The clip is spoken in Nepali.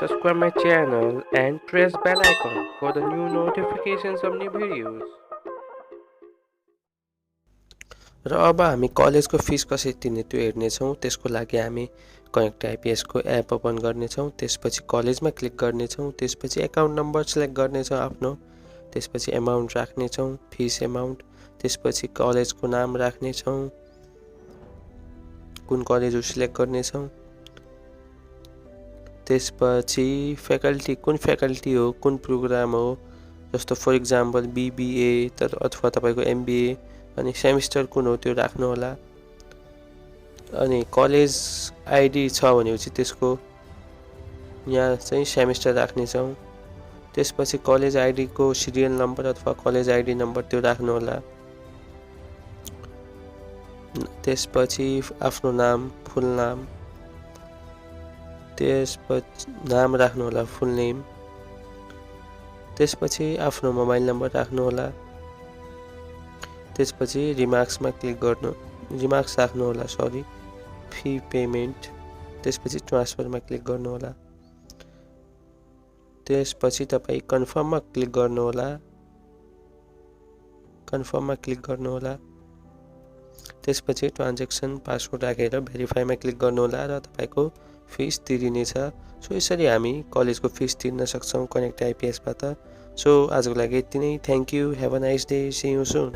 subscribe my channel and press bell icon for the new notifications of new videos. र अब हामी कलेजको फिस कसरी तिर्ने त्यो हेर्नेछौँ। त्यसको लागि हामी कनेक्ट आइपिएसको एप ओपन गर्नेछौँ। त्यसपछि कलेजमा क्लिक गर्नेछौँ। त्यसपछि एकाउन्ट नम्बर सिलेक्ट गर्नेछौँ आफ्नो। त्यसपछि एमाउन्ट राख्नेछौँ, फिस एमाउन्ट। त्यसपछि कलेजको नाम राख्नेछौँ, कुन कलेज हो सिलेक्ट गर्नेछौँ। त्यसपछि फ्याकल्टी कुन फ्याकल्टी हो, कुन प्रोग्राम हो, जस्तो फर इक्जाम्पल बीबीए अथवा तपाईँको एमबिए, अनि सेमिस्टर कुन हो त्यो राख्नु होला। अनि कलेज आइडी छ भनेपछि त्यसको यहाँ चाहिँ सेमिस्टर राख्नेछौँ। त्यसपछि कलेज आइडीको सिरियल नम्बर अथवा कलेज आइडी नम्बर त्यो राख्नु होला। त्यसपछि आफ्नो नाम, फुल नाम, त्यसपछि नाम राख्नु होला, फुल नेम। त्यसपछि आफ्नो मोबाइल नम्बर राख्नु होला। त्यसपछि रिमार्क्समा क्लिक गर्नु, रिमार्क्स राख्नु होला, सरी, फी पेमेन्ट। त्यसपछि ट्रान्सफरमा क्लिक गर्नु होला। त्यसपछि तपाईँ कन्फर्ममा क्लिक गर्नु होला, कन्फर्ममा क्लिक गर्नु होला। त्यसपछि ट्रान्जेक्सन पासवर्ड राखेर भेरिफाईमा क्लिक गर्नु होला र तपाईँको फिस तिरिनेछ। सो यसरी हामी कलेजको फिस तिर्न सक्छौँ कनेक्ट आइपिएसबाट। सो आजको लागि यति नै। Thank you, have a nice day, see you soon.